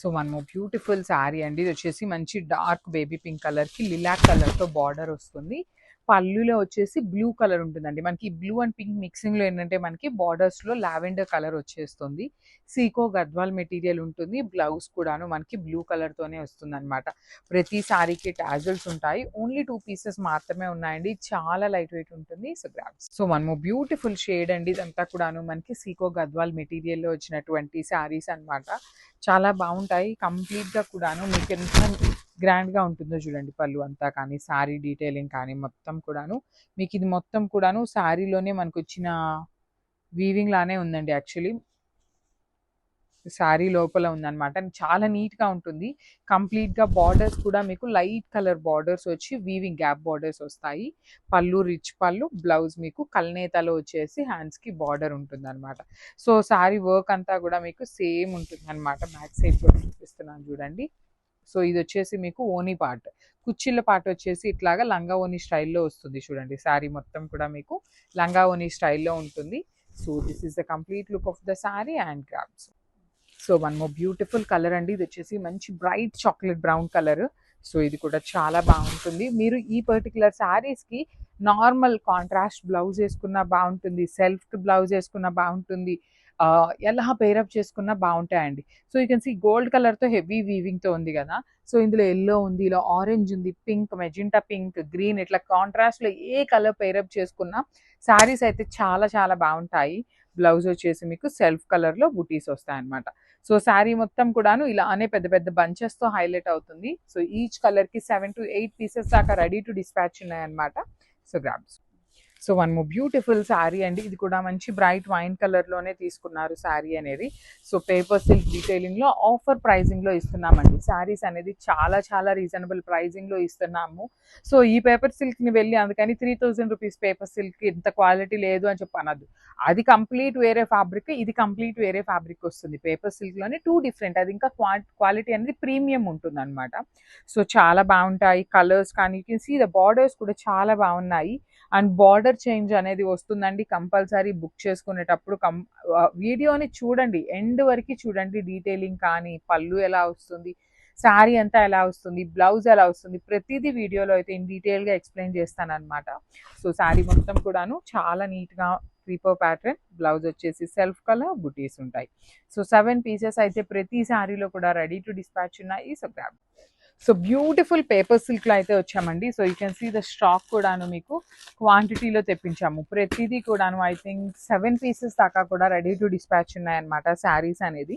So one more beautiful sari అండి. ఇది వచ్చేసి మంచి డార్క్ బేబీ పింక్ కలర్కి లిలాక్ కలర్తో బార్డర్ వస్తుంది. పళ్ళులో వచ్చేసి బ్లూ కలర్ ఉంటుందండి. మనకి బ్లూ అండ్ పింక్ మిక్సింగ్లో ఏంటంటే మనకి బార్డర్స్లో లావెండర్ కలర్ వచ్చేస్తుంది. సీకో గద్వాల్ మెటీరియల్ ఉంటుంది. బ్లౌజ్ కూడాను మనకి బ్లూ కలర్తోనే వస్తుంది అనమాట. ప్రతి శారీకి టాజల్స్ ఉంటాయి. ఓన్లీ 2 పీసెస్ మాత్రమే ఉన్నాయండి. చాలా లైట్ వెయిట్ ఉంటుంది. So grabs. So one more beautiful shade అండి. ఇదంతా కూడాను మనకి సీకో గద్వాల్ మెటీరియల్లో వచ్చినటువంటి శారీస్ అనమాట. చాలా బాగుంటాయి. కంప్లీట్గా కూడాను మీకు ఎంత గ్రాండ్గా ఉంటుందో చూడండి. పళ్ళు అంతా కానీ శారీ డీటెయిలింగ్ కానీ మొత్తం కూడాను మీకు ఇది మొత్తం కూడాను శారీలోనే మనకు వచ్చిన వీవింగ్ లానే ఉందండి. యాక్చువల్లీ శారీ లోపల ఉందన్నమాట. చాలా నీట్గా ఉంటుంది. కంప్లీట్గా బార్డర్స్ కూడా మీకు లైట్ కలర్ బార్డర్స్ వచ్చి వీవింగ్ గ్యాప్ బార్డర్స్ వస్తాయి. పళ్ళు రిచ్ పళ్ళు, బ్లౌజ్ మీకు కల్నేతలో వచ్చేసి హ్యాండ్స్కి బార్డర్ ఉంటుంది అనమాట. సో శారీ వర్క్ అంతా కూడా మీకు సేమ్ ఉంటుంది అనమాట. బ్యాక్ సైడ్ కూడా చూపిస్తున్నాను చూడండి. సో ఇది వచ్చేసి మీకు ఓనీ పార్ట్, కుచ్చిళ్ళ పార్ట్ వచ్చేసి ఇట్లాగా లంగా ఓనీ స్టైల్లో వస్తుంది చూడండి. శారీ మొత్తం కూడా మీకు లంగా ఓనీ స్టైల్లో ఉంటుంది. So this is the complete look of the sari and grabs. So one more beautiful colour అండి. ఇది వచ్చేసి మంచి bright chocolate brown colour. So ఇది కూడా చాలా బాగుంటుంది. మీరు ఈ పర్టికులర్ శారీస్కి నార్మల్ కాంట్రాస్ట్ బ్లౌజ్ వేసుకున్నా బాగుంటుంది, సెల్ఫ్ బ్లౌజ్ వేసుకున్నా బాగుంటుంది, ఎలా పేరప్ చేసుకున్నా బాగుంటాయండి. So you can see gold కలర్తో హెవీ వీవింగ్తో ఉంది కదా. సో ఇందులో ఎల్లో ఉంది, ఇలా ఆరెంజ్ ఉంది, పింక్, మెజెంటా పింక్, గ్రీన్, ఇట్లా కాంట్రాస్ట్లో ఏ కలర్ పేరప్ చేసుకున్నా శారీస్ అయితే చాలా చాలా బాగుంటాయి. బ్లౌజ్ వచ్చేసి మీకు సెల్ఫ్ కలర్లో బుటీస్ వస్తాయి అనమాట. సో శారీ మొత్తం కూడాను ఇలానే పెద్ద పెద్ద బంచెస్తో హైలైట్ అవుతుంది. సో ఈచ్ కలర్కి 7 to 8 పీసెస్ దాకా రెడీ టు డిస్పాచ్ ఉన్నాయన్నమాట. So grabs. So one more beautiful sari అండి. ఇది కూడా మంచి బ్రైట్ వైన్ కలర్లోనే తీసుకున్నారు శారీ అనేది. సో పేపర్ సిల్క్ డీటెయిలింగ్లో ఆఫర్ ప్రైజింగ్లో ఇస్తున్నామండి. శారీస్ అనేది చాలా చాలా రీజనబుల్ ప్రైజింగ్లో ఇస్తున్నాము. సో ఈ పేపర్ సిల్క్ని వెళ్ళి అందుకని 3000 రూపీస్ పేపర్ సిల్క్ ఇంత క్వాలిటీ లేదు అని చెప్పి అనద్దు. అది కంప్లీట్ వేరే ఫ్యాబ్రిక్, ఇది కంప్లీట్ వేరే ఫ్యాబ్రిక్ వస్తుంది. పేపర్ సిల్క్లోనే 2 డిఫరెంట్. అది ఇంకా క్వాలిటీ అనేది ప్రీమియం ఉంటుంది అనమాట. సో చాలా బాగుంటాయి కలర్స్ కానీ. You can see the borders కూడా చాలా బాగున్నాయి. అండ్ బార్డర్ చేంజ్ అనేది వస్తుందండి. కంపల్సరీ బుక్ చేసుకునేటప్పుడు వీడియోని చూడండి, ఎండ్ వరకు చూడండి. డీటెయిలింగ్ కానీ, పళ్ళు ఎలా వస్తుంది, శారీ అంతా ఎలా వస్తుంది, బ్లౌజ్ ఎలా వస్తుంది, ప్రతిదీ వీడియోలో అయితే ఇన్ డీటెయిల్గా ఎక్స్ప్లెయిన్ చేస్తాను అనమాట. సో శారీ మొత్తం కూడాను చాలా నీట్గా క్రీపర్ ప్యాటర్న్, బ్లౌజ్ వచ్చేసి సెల్ఫ్ కలర్, బుటీస్ ఉంటాయి. సో 7 పీసెస్ అయితే ప్రతి శారీలో కూడా రెడీ టు డిస్పాచ్ ఉన్నాయి. So grab. So beautiful paper సిల్క్లో అయితే వచ్చామండి. So you can see the stock కూడాను మీకు క్వాంటిటీలో తెప్పించాము. ప్రతిదీ కూడాను ఐ థింక్ 7 పీసెస్ దాకా కూడా రెడీ టు డిస్పాచ్ ఉన్నాయన్నమాట శారీస్ అనేది.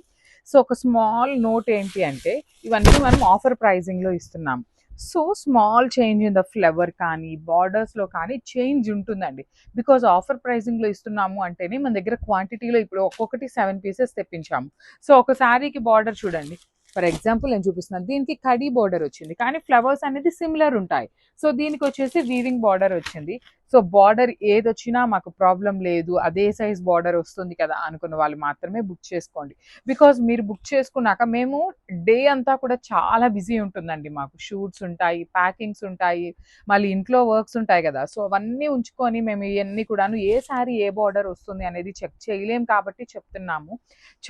సో ఒక స్మాల్ నోట్ ఏంటి అంటే ఇవన్నీ మనం ఆఫర్ ప్రైజింగ్లో ఇస్తున్నాము. So small change in the flower కానీ, బార్డర్స్లో కానీ చేంజ్ ఉంటుందండి. బికాజ్ ఆఫర్ ప్రైజింగ్లో ఇస్తున్నాము అంటేనే మన దగ్గర క్వాంటిటీలో ఇప్పుడు ఒక్కొక్కటి 7 పీసెస్ తెప్పించాము. సో ఒక శారీకి బార్డర్ చూడండి. ఫర్ ఎగ్జాంపుల్ నేను చూపిస్తున్నాను. దీనికి కడీ బార్డర్ వచ్చింది కానీ ఫ్లవర్స్ అనేది సిమిలర్ ఉంటాయి. సో దీనికి వచ్చేసి వీవింగ్ బార్డర్ వచ్చింది. సో బార్డర్ ఏది వచ్చినా మాకు ప్రాబ్లం లేదు, అదే సైజ్ బార్డర్ వస్తుంది కదా అనుకున్న వాళ్ళు మాత్రమే బుక్ చేసుకోండి. బికాజ్ మీరు బుక్ చేసుకున్నాక మేము డే అంతా కూడా చాలా బిజీ ఉంటుందండి. మాకు షూట్స్ ఉంటాయి, ప్యాకింగ్స్ ఉంటాయి, మళ్ళీ ఇంట్లో వర్క్స్ ఉంటాయి కదా. సో అవన్నీ ఉంచుకొని మేము ఇవన్నీ కూడాను ఏ శారీ ఏ బార్డర్ వస్తుంది అనేది చెక్ చేయలేం కాబట్టి చెప్తున్నాము.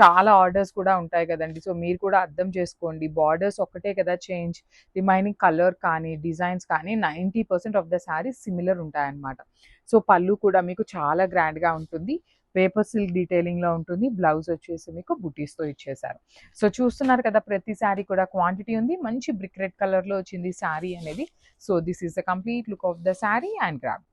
చాలా ఆర్డర్స్ కూడా ఉంటాయి కదండి. సో మీరు కూడా అర్థం చేసుకోండి. బార్డర్స్ ఒక్కటే కదా చేంజ్, రిమైనింగ్ కలర్ కానీ, డిజైన్స్ కానీ 90% ఆఫ్ ద శారీస్ సిమిలర్ ఉంటాయన్నమాట. సో పళ్ళు కూడా మీకు చాలా గ్రాండ్గా ఉంటుంది. పేపర్ సిల్క్ డీటెయిలింగ్లో ఉంటుంది. బ్లౌజ్ వచ్చేసి మీకు బుటీస్తో ఇచ్చేసారు. సో చూస్తున్నారు కదా, ప్రతి శారీ కూడా క్వాంటిటీ ఉంది. మంచి బ్రిక్ రెడ్ కలర్లో వచ్చింది శారీ అనేది. So this is the complete look of the sari and grab.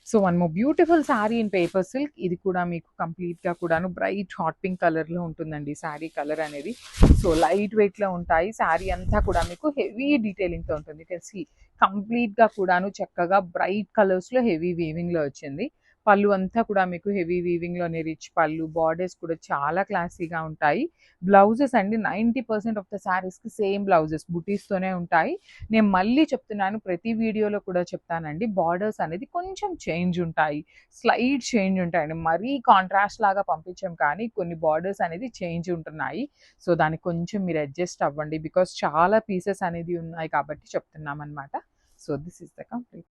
So one more beautiful sari in paper silk. ఇది కూడా మీకు కంప్లీట్గా కూడాను బ్రైట్ హాట్ పింక్ కలర్లో ఉంటుందండి శారీ కలర్ అనేది. సో లైట్ వెయిట్లో ఉంటాయి. శారీ అంతా కూడా మీకు హెవీ డీటెయిలింగ్తో ఉంటుంది. తెలిసి కంప్లీట్గా కూడాను చక్కగా బ్రైట్ కలర్స్లో హెవీ వీవింగ్లో వచ్చింది. పళ్ళు అంతా కూడా మీకు హెవీ వీవింగ్లోనే రిచ్ పళ్ళు, బార్డర్స్ కూడా చాలా క్లాసీగా ఉంటాయి. బ్లౌజెస్ అండి 90% ఆఫ్ ద శారీస్కి సేమ్ బ్లౌజెస్ బుటీస్తోనే ఉంటాయి. నేను మళ్ళీ చెప్తున్నాను, ప్రతి వీడియోలో కూడా చెప్తానండి, బార్డర్స్ అనేది కొంచెం చేంజ్ ఉంటాయి, స్లైట్ చేంజ్ ఉంటాయండి. మరీ కాంట్రాస్ట్ లాగా పంపించాం కానీ కొన్ని బార్డర్స్ అనేది చేంజ్ ఉంటున్నాయి. సో దానికి కొంచెం మీరు అడ్జస్ట్ అవ్వండి. బికాస్ చాలా పీసెస్ అనేది ఉన్నాయి కాబట్టి చెప్తున్నాం అనమాట. So this is the complete.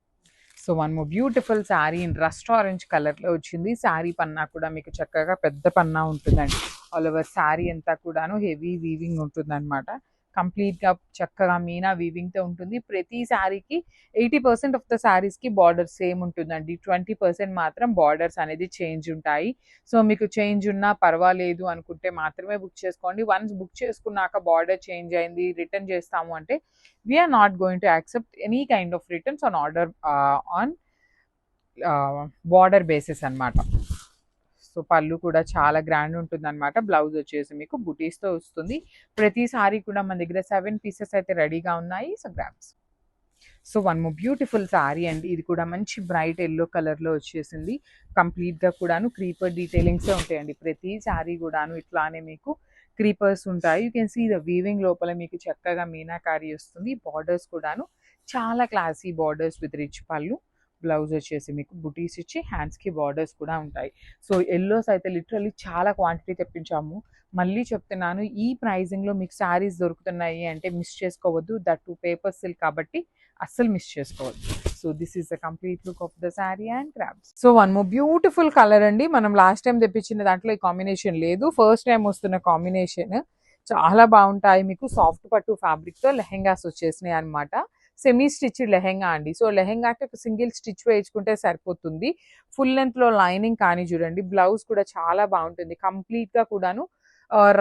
So one more beautiful sari in rust orange కలర్లో వచ్చింది. శారీ పన్నా కూడా మీకు చక్కగా పెద్ద పన్నా ఉంటుందండి. ఆల్ ఓవర్ శారీ అంతా కూడాను హెవీ వీవింగ్ ఉంటుందన్నమాట. కంప్లీట్గా చక్కగా మీనా వీవింగ్తో ఉంటుంది. ప్రతి శారీకి 80% ఆఫ్ ద శారీస్కి బార్డర్ సేమ్ ఉంటుందండి. 20% మాత్రం బార్డర్స్ అనేది చేంజ్ ఉంటాయి. సో మీకు చేంజ్ ఉన్నా పర్వాలేదు అనుకుంటే మాత్రమే బుక్ చేసుకోండి. వన్స్ బుక్ చేసుకున్నాక బార్డర్ చేంజ్ అయింది రిటర్న్ చేస్తాము అంటే we are not going to accept any kind of returns on order on border basis అన్నమాట. సో పళ్ళు కూడా చాలా గ్రాండ్ ఉంటుంది అనమాట. బ్లౌజ్ వచ్చేసి మీకు బుటీస్తో వస్తుంది. ప్రతి సారీ కూడా మన దగ్గర 7 పీసెస్ అయితే రెడీగా ఉన్నాయి. So grabs. So one more beautiful sari అండి. ఇది కూడా మంచి బ్రైట్ ఎల్లో కలర్లో వచ్చేసింది. కంప్లీట్గా కూడాను క్రీపర్ డీటెయిలింగ్సే ఉంటాయండి. ప్రతి శారీ కూడాను ఇట్లానే మీకు క్రీపర్స్ ఉంటాయి. You can see the weaving లోపల మీకు చక్కగా మీనాకారి వస్తుంది. బార్డర్స్ కూడాను చాలా క్లాసీ బార్డర్స్ విత్ రిచ్ పళ్ళు. బ్లౌజ్ వచ్చేసి మీకు బుటీస్ ఇచ్చి హ్యాండ్స్కి బార్డర్స్ కూడా ఉంటాయి. సో ఎల్లోస్ అయితే లిటరల్లీ చాలా క్వాంటిటీ తెప్పించాము. మళ్ళీ చెప్తున్నాను, ఈ ప్రైజింగ్లో మీకు శారీస్ దొరుకుతున్నాయి అంటే మిస్ చేసుకోవద్దు. దట్ టు పేపర్ సిల్క్ కాబట్టి అస్సలు మిస్ చేసుకోవద్దు. So this is the complete look of the sari and crabs. So one more beautiful colour అండి. మనం లాస్ట్ టైం తెప్పించిన దాంట్లో ఈ కాంబినేషన్ లేదు. ఫస్ట్ టైం వస్తున్న కాంబినేషన్ చాలా బాగుంటాయి. మీకు సాఫ్ట్ పట్టు ఫ్యాబ్రిక్తో లెహెంగాస్ వచ్చేసినాయి అనమాట. సెమీ స్టిచ్డ్ లెహెంగా అండి. సో లెహెంగాకి ఒక సింగిల్ స్టిచ్ వేయించుకుంటే సరిపోతుంది. ఫుల్ లెంత్లో లైనింగ్ కానీ చూడండి. బ్లౌజ్ కూడా చాలా బాగుంటుంది. కంప్లీట్గా కూడాను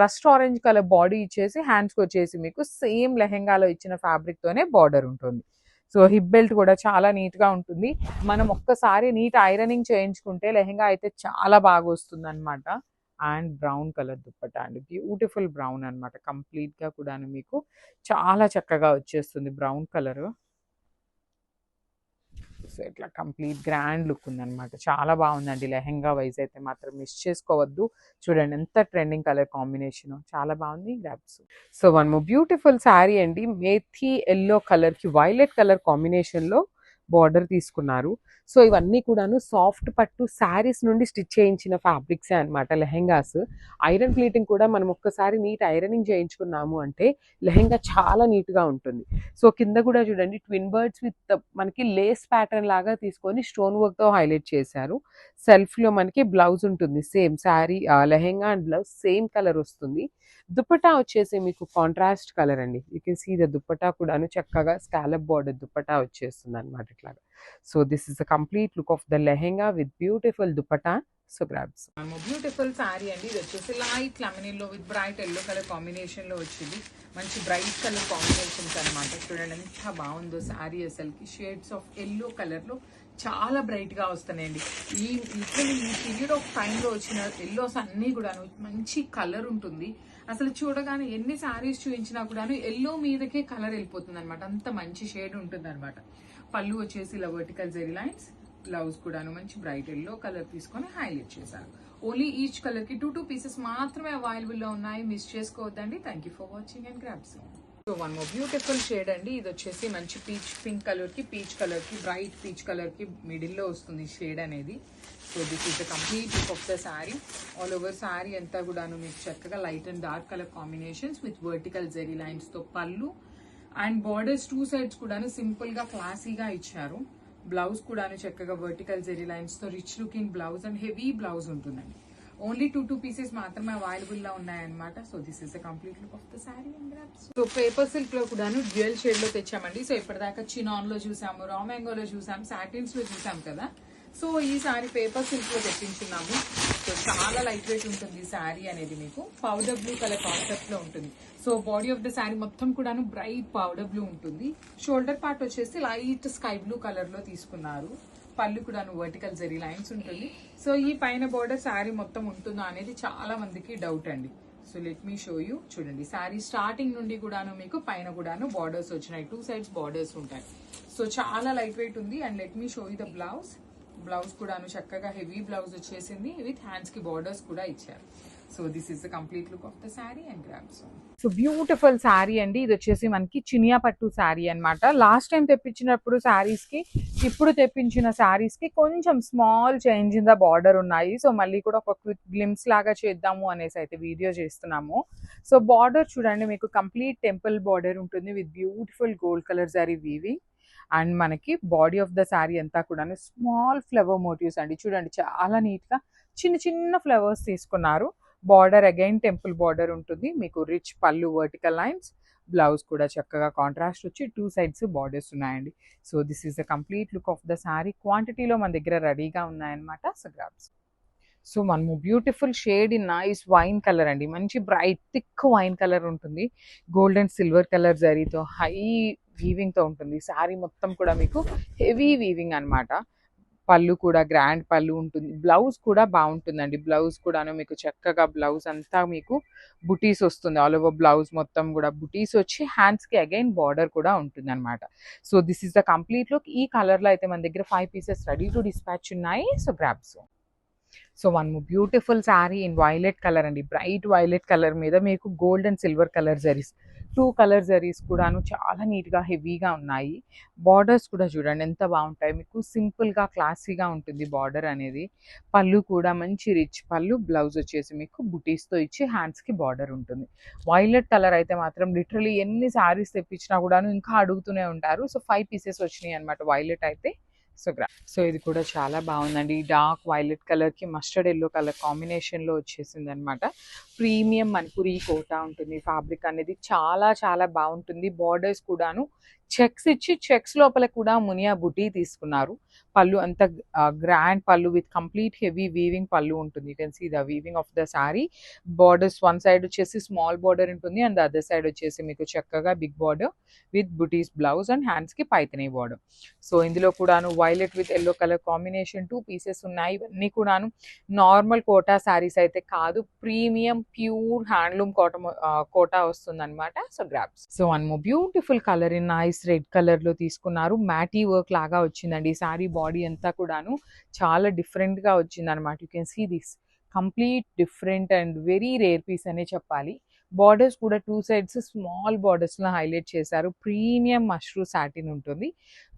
రస్ట్ ఆరెంజ్ కలర్ బాడీ ఇచ్చేసి హ్యాండ్స్కి వచ్చేసి మీకు సేమ్ లెహెంగాలో ఇచ్చిన ఫ్యాబ్రిక్తోనే బార్డర్ ఉంటుంది. సో హిప్ బెల్ట్ కూడా చాలా నీట్గా ఉంటుంది. మనం ఒక్కసారి నీట్ ఐరనింగ్ చేయించుకుంటే లెహెంగా అయితే చాలా బాగా వస్తుంది అనమాట. అండ్ బ్రౌన్ కలర్ దుప్పట్టా అండి. బ్యూటిఫుల్ బ్రౌన్ అనమాట. కంప్లీట్గా కూడాను మీకు చాలా చక్కగా వచ్చేస్తుంది బ్రౌన్ కలర్. సో ఇట్లా కంప్లీట్ గ్రాండ్ లుక్ ఉందన్నమాట. చాలా బాగుందండి. లెహెంగా వైజ్ అయితే మాత్రం మిస్ చేసుకోవద్దు. చూడండి ఎంత ట్రెండింగ్ కలర్ కాంబినేషన్, చాలా బాగుంది. Grabs. So one more beautiful sari అండి. మేథీ ఎల్లో కలర్కి వైలెట్ కలర్ కాంబినేషన్లో బార్డర్ తీసుకున్నారు. సో ఇవన్నీ కూడాను సాఫ్ట్ పట్టు శారీస్ నుండి స్టిచ్ చేయించిన ఫ్యాబ్రిక్సే అనమాట లెహెంగాస్. ఐరన్ ప్లీటింగ్ కూడా మనం ఒక్కసారి నీట్ ఐరనింగ్ చేయించుకున్నాము అంటే లెహెంగా చాలా నీట్గా ఉంటుంది. సో కింద కూడా చూడండి ట్విన్ బర్డ్స్ విత్ మనకి లేస్ ప్యాటర్న్ లాగా తీసుకొని స్టోన్ వర్క్తో హైలైట్ చేశారు. సెల్ఫ్లో మనకి బ్లౌజ్ ఉంటుంది. Same saree lehenga and blouse same colour వస్తుంది. దుప్పటా వచ్చేసి మీకు కాంట్రాస్ట్ కలర్ అండి. You can see the dupatta కూడాను చక్కగా స్కాలప్ బార్డర్ దుప్పటా వచ్చేస్తుంది అనమాట ఇట్లాగా. So this is the complete look of the lehenga with beautiful dupatta. So grabs. Beautiful sari అండి. ఇది వచ్చేసి లైట్ లెమనీలో విత్ బ్రైట్ ఎల్లో కలర్ కాంబినేషన్లో వచ్చింది. మంచి బ్రైట్ కలర్ కాంబినేషన్స్ అనమాట. చూడండి ఎంత బాగుందో శారీ. అసలుకి షేడ్స్ ఆఫ్ ఎల్లో కలర్లో చాలా బ్రైట్గా వస్తున్నాయండి. ఈ పీరియడ్ ఆఫ్ టైంలో వచ్చిన ఎల్లోస్ అన్నీ కూడాను మంచి కలర్ ఉంటుంది. అసలు చూడగానే ఎన్ని శారీస్ చూపించినా కూడాను ఎల్లో మీదకే కలర్ వెళ్ళిపోతుంది అనమాట. అంత మంచి షేడ్ ఉంటుంది అనమాట. పళ్ళు వచ్చేసి ఇలా వర్టికల్ జెరీ లైన్స్. బ్లౌజ్ కూడాను మంచి బ్రైట్ ఎల్లో కలర్ తీసుకొని హైలైట్ చేశారు. ఓన్లీ ఈచ్ కలర్కి 2 పీసెస్ మాత్రమే అవైలబుల్లో ఉన్నాయి. మిస్ చేసుకోవద్దండి. Thank you for watching and grabs. So one more beautiful shade అండి. ఇది వచ్చేసి మంచి పింక్ కలర్కి పీచ్ కలర్కి బ్రైట్ పీచ్ కలర్కి మిడిల్లో వస్తుంది షేడ్ అనేది. So this is the complete look of the sari. All over sari అంతా కూడాను మీకు చక్కగా light and dark colour combinations with vertical zari లైన్స్తో పళ్ళు అండ్ బార్డర్స్ 2 సైడ్స్ కూడాను సింపుల్గా క్లాసీగా ఇచ్చారు. బ్లౌజ్ కూడాను చక్కగా వర్టికల్ జెరీ లైన్స్తో rich looking blouse and heavy blouse ఉంటుందండి. ఓన్లీ 2 పీసెస్ మాత్రమే అవైలబుల్లో ఉన్నాయన్నమాట. So this is the complete look of the sari and grabs. So paper సిల్క్లో కూడాను డ్యూయల్ షేడ్లో తెచ్చామండి. సో ఇప్పటిదాకా చినాన్లో చూసాము, రా మ్యాంగోలో చూసాము, సాటిన్స్లో చూసాము కదా. సో ఈ శారీ పేపర్ సిల్క్లో తెప్పించున్నాము. సో చాలా లైట్ వెయిట్ ఉంటుంది శారీ అనేది. మీకు పౌడర్ బ్లూ కలర్ కాన్సెప్ట్లో ఉంటుంది. So body of the sari మొత్తం కూడాను బ్రైట్ పౌడర్ బ్లూ ఉంటుంది. షోల్డర్ పార్ట్ వచ్చేసి లైట్ స్కై బ్లూ కలర్లో తీసుకున్నారు. పళ్ళు కూడాను వర్టికల్ జెరీ లైన్స్ ఉంటుంది. సో ఈ పైన బార్డర్ శారీ మొత్తం ఉంటుందా అనేది చాలా మందికి డౌట్ అండి. So let me show you. చూడండి శారీ స్టార్టింగ్ నుండి కూడాను మీకు పైన కూడాను బార్డర్స్ వచ్చినాయి. 2 సైడ్స్ బార్డర్స్ ఉంటాయి. సో చాలా లైట్ వెయిట్ ఉంది. And let me show you the blouse. Blouse కూడాను చక్కగా హెవీ బ్లౌజ్ వచ్చేసింది విత్ హ్యాండ్స్ కి బార్డర్స్ కూడా ఇచ్చారు. So this is the complete look of the sari and grabs. So beautiful sari అండి. ఇది వచ్చేసి మనకి చినియా పట్టు శారీ అనమాట. లాస్ట్ టైం తెప్పించినప్పుడు శారీస్కి ఇప్పుడు తెప్పించిన శారీస్కి కొంచెం small change in the border ఉన్నాయి. సో మళ్ళీ కూడా ఒక క్విక్ గ్లిమ్స్ లాగా చేద్దాము అనేసి అయితే వీడియో చేస్తున్నాము. సో బార్డర్ చూడండి మీకు కంప్లీట్ టెంపుల్ బార్డర్ ఉంటుంది with beautiful gold colour zari weaving. And మనకి బాడీ ఆఫ్ ద శారీ అంతా కూడా స్మాల్ ఫ్లవర్ మోటివ్స్ అండి. చూడండి చాలా నీట్గా చిన్న చిన్న ఫ్లవర్స్ తీసుకున్నారు. బార్డర్ అగైన్ టెంపుల్ బార్డర్ ఉంటుంది మీకు, రిచ్ పళ్ళు వర్టికల్ లైన్స్, బ్లౌజ్ కూడా చక్కగా కాంట్రాస్ట్ వచ్చి 2 సైడ్స్ బార్డర్స్ ఉన్నాయండి. So this is the complete look of the sari. క్వాంటిటీలో మన దగ్గర రెడీగా ఉన్నాయన్నమాట. So grabs. సో మనము beautiful shade in nice wine colour అండి, మంచి బ్రైట్ థిక్ వైన్ కలర్ ఉంటుంది, గోల్డ్ అండ్ సిల్వర్ కలర్ జరీతో హై వీవింగ్తో ఉంటుంది. శారీ మొత్తం కూడా మీకు హెవీ వీవింగ్ అన్నమాట. పళ్ళు కూడా గ్రాండ్ పళ్ళు ఉంటుంది, బ్లౌజ్ కూడా బాగుంటుందండి. బ్లౌజ్ కూడాను మీకు చక్కగా బ్లౌజ్ అంతా మీకు బుటీస్ వస్తుంది, ఆల్ ఓవర్ బ్లౌజ్ మొత్తం కూడా బుటీస్ వచ్చి హ్యాండ్స్కి అగైన్ బార్డర్ కూడా ఉంటుంది అనమాట. So this is the complete look. ఈ కలర్లో అయితే మన దగ్గర 5 పీసెస్ రెడీ టు డిస్పాచ్ ఉన్నాయి. So grabs. So one beautiful sari in violet colour అండి, బ్రైట్ వైలెట్ కలర్ మీద మీకు gold and silver colour zaris, 2 colour zaris కూడాను చాలా నీట్గా హెవీగా ఉన్నాయి. బార్డర్స్ కూడా చూడండి ఎంత బాగుంటాయి, మీకు సింపుల్గా క్లాసీగా ఉంటుంది బార్డర్ అనేది. పళ్ళు కూడా మంచి రిచ్ పళ్ళు, బ్లౌజ్ వచ్చేసి మీకు బుటీస్తో ఇచ్చి హ్యాండ్స్కి బార్డర్ ఉంటుంది. వైలెట్ కలర్ అయితే మాత్రం లిటరలీ ఎన్ని శారీస్ తెప్పించినా కూడాను ఇంకా అడుగుతూనే ఉంటారు. సో 5 పీసెస్ వచ్చినాయి అనమాట వైలెట్ అయితే. సో ఇది కూడా చాలా బాగుందండి, డార్క్ వైలెట్ కలర్కి మస్టర్డ్ ఎల్లో కలర్ కాంబినేషన్లో వచ్చేసింది అనమాట. ప్రీమియం మణిపురి కోటా ఉంటుంది, ఫ్యాబ్రిక్ అనేది చాలా చాలా బాగుంటుంది. బార్డర్స్ కూడాను చెక్స్ ఇచ్చి చెక్స్ లోపల కూడా మునియా బుటీ తీసుకున్నారు. పళ్ళు అంత గ్రాండ్ పళ్ళు విత్ కంప్లీట్ హెవీ వీవింగ్ పళ్ళు ఉంటుంది. You can see the weaving of the sari. Borders one side వచ్చేసి స్మాల్ బార్డర్ ఉంటుంది అండ్ అదర్ సైడ్ వచ్చేసి మీకు చక్కగా బిగ్ బార్డర్ విత్ బుటీస్ బ్లౌజ్ అండ్ హ్యాండ్స్కి పైతనీ బార్డర్. సో ఇందులో కూడాను violet with yellow colour combination 2 pieces ఉన్నాయి. ఇవన్నీ కూడాను నార్మల్ కోటా శారీస్ అయితే కాదు, ప్రీమియం ప్యూర్ హ్యాండ్లూమ్ కోటా వస్తుంది అనమాట. So grabs. So one more beautiful colour in nice red colour లో తీసుకున్నారు, మ్యాటీ వర్క్ లాగా వచ్చిందండి. శారీ బాడీ అంతా కూడాను చాలా డిఫరెంట్ గా వచ్చింది అనమాట. You can see this complete different and very rare piece అనే చెప్పాలి. బార్డర్స్ కూడా 2 సైడ్స్ స్మాల్ బార్డర్స్లో హైలైట్ చేశారు. ప్రీమియం మష్రూ సాటిన్ ఉంటుంది,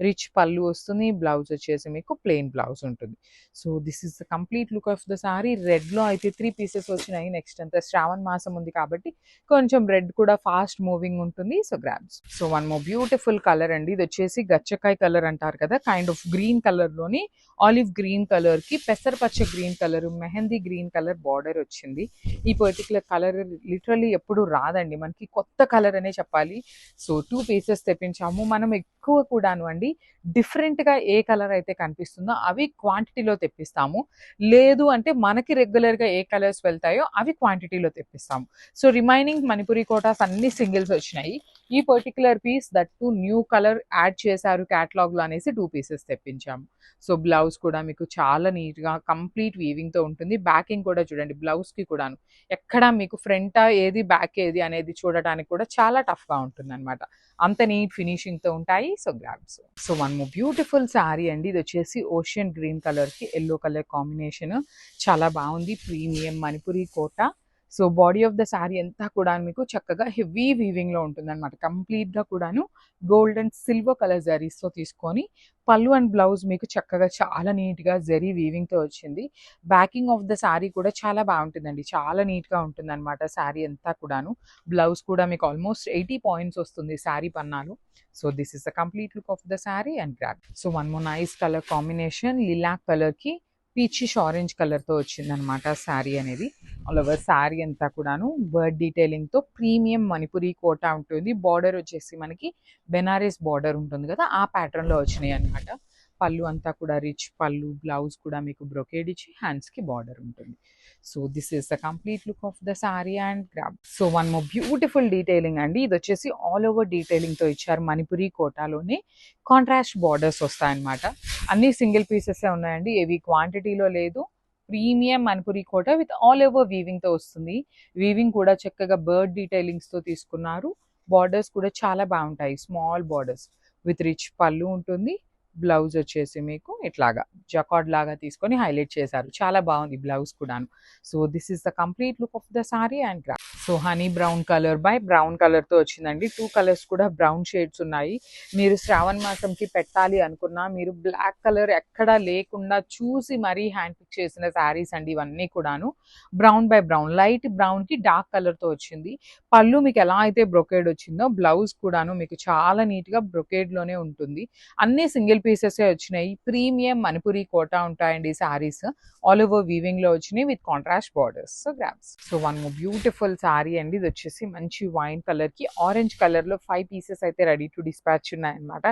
రిచ్ పళ్ళు వస్తుంది, బ్లౌజ్ వచ్చేసి మీకు ప్లెయిన్ బ్లౌజ్ ఉంటుంది. So this is the complete look of the sari. రెడ్లో అయితే 3 పీసెస్ వచ్చినాయి. నెక్స్ట్ అంతా శ్రావణ మాసం ఉంది కాబట్టి కొంచెం రెడ్ కూడా ఫాస్ట్ మూవింగ్ ఉంటుంది. So grabs. So one more beautiful colour అండి, ఇది వచ్చేసి గచ్చకాయ కలర్ అంటారు కదా, కైండ్ ఆఫ్ గ్రీన్ కలర్లోని ఆలివ్ గ్రీన్ కలర్కి పెసరపచ్చ green colour, mehndi green colour border వచ్చింది. ఈ పర్టికులర్ కలర్ లిటరలీ ఎప్పుడు రాదండి, మనకి కొత్త కలర్ అనే చెప్పాలి. సో 2 పీసెస్ తెప్పించాము. మనం ఎక్కువ కూడాను అండి డిఫరెంట్గా ఏ కలర్ అయితే కనిపిస్తుందో అవి క్వాంటిటీలో తెప్పిస్తాము, లేదు అంటే మనకి రెగ్యులర్గా ఏ కలర్స్ వెళ్తాయో అవి క్వాంటిటీలో తెప్పిస్తాము. సో రిమైనింగ్ మణిపురి కోటాస్ అన్ని సింగిల్స్ వచ్చినాయి. ఈ particular peace that to new colour add చేశారు క్యాటలాగ్లో అనేసి 2 పీసెస్ తెప్పించాము. సో బ్లౌజ్ కూడా మీకు చాలా నీట్గా కంప్లీట్ వీవింగ్తో ఉంటుంది. బ్యాకింగ్ కూడా చూడండి, బ్లౌజ్కి కూడాను ఎక్కడ మీకు ఫ్రంట్ ఏది బ్యాక్ ఏది అనేది చూడటానికి కూడా చాలా టఫ్గా ఉంటుంది అనమాట, అంత నీట్ ఫినిషింగ్తో ఉంటాయి. So grabs. So one more beautiful sari అండి, ఇది వచ్చేసి ఓషియన్ గ్రీన్ కలర్కి ఎల్లో కలర్ కాంబినేషన్, చాలా బాగుంది. Premium Manipuri kota. So body of the sari అంతా కూడా మీకు చక్కగా హెవీ వీవింగ్లో ఉంటుంది అనమాట. కంప్లీట్గా కూడాను గోల్డ్ అండ్ సిల్వర్ కలర్ జరీస్తో తీసుకొని పళ్ళు అండ్ బ్లౌజ్ మీకు చక్కగా చాలా నీట్గా జరీ వీవింగ్తో వచ్చింది. బ్యాకింగ్ ఆఫ్ ద శారీ కూడా చాలా బాగుంటుందండి, చాలా నీట్గా ఉంటుంది అనమాట శారీ అంతా కూడాను. బ్లౌజ్ కూడా మీకు ఆల్మోస్ట్ 80 పాయింట్స్ వస్తుంది శారీ పన్నాలు. So this is the complete look of the sari and grab. So one more nice colour combination, lilac కలర్కి పీచిష్ ఆరెంజ్ కలర్తో వచ్చిందనమాట శారీ అనేది. ఆల్ ఓవర్ శారీ అంతా కూడాను బర్డ్ డీటెయిలింగ్తో ప్రీమియం మణిపురి కోటా ఉంటుంది. బార్డర్ వచ్చేసి మనకి బెనారస్ బార్డర్ ఉంటుంది కదా, ఆ ప్యాటర్న్లో వచ్చినాయి అనమాట. పళ్ళు అంతా కూడా రిచ్ పళ్ళు, బ్లౌజ్ కూడా మీకు బ్రొకేడ్ ఇచ్చి హ్యాండ్స్కి బార్డర్ ఉంటుంది. So this is the complete look of the sari and grab. So one more beautiful detailing అండి, ఇది వచ్చేసి ఆల్ ఓవర్ డీటెయిలింగ్తో ఇచ్చారు. మణిపురి కోటాలోనే కాంట్రాస్ట్ బార్డర్స్ వస్తాయన్నమాట. అన్ని సింగిల్ పీసెస్ ఉన్నాయండి, ఏవి క్వాంటిటీలో లేదు. Premium Manipuri Kota with all over వీవింగ్తో వస్తుంది. వీవింగ్ కూడా చక్కగా బర్డ్ డీటెయిలింగ్స్తో తీసుకున్నారు. బార్డర్స్ కూడా చాలా బాగుంటాయి, small borders with rich pallu ఉంటుంది. బ్లౌజ్ వచ్చేసి మీకు ఇట్లాగా జకార్డ్ లాగా తీసుకొని హైలైట్ చేశారు, చాలా బాగుంది బ్లౌజ్ కూడాను. So this is the complete look of the sorry and graph. So honey brown colour by brown కలర్తో వచ్చిందండి. 2 కలర్స్ కూడా బ్రౌన్ షేడ్స్ ఉన్నాయి. మీరు శ్రావణ మాసంకి పెట్టాలి అనుకున్నా మీరు బ్లాక్ కలర్ ఎక్కడా లేకుండా చూసి మరీ హ్యాండ్ పిక్ చేసిన శారీస్ అండి ఇవన్నీ కూడాను. బ్రౌన్ బై బ్రౌన్, లైట్ బ్రౌన్కి డార్క్ కలర్తో వచ్చింది. పళ్ళు మీకు ఎలా అయితే బ్రొకేడ్ వచ్చిందో బ్లౌజ్ కూడాను మీకు చాలా నీట్గా బ్రొకేడ్లోనే ఉంటుంది. అన్ని సింగిల్ పీసెస్ వచ్చినాయి. ప్రీమియం మణిపురి కోటా ఉంటాయండి సారీస్. ఆల్ ఓవర్ వీవింగ్ లో వచ్చినాయి with contrast borders. So grabs. So one beautiful sorry అండి. ఇది వచ్చేసి మంచి వైన్ కలర్ కి ఆరెంజ్ కలర్ లో 5 పీసెస్ అయితే రెడీ టు డిస్పాచ్ ఉన్నాయన్నమాట.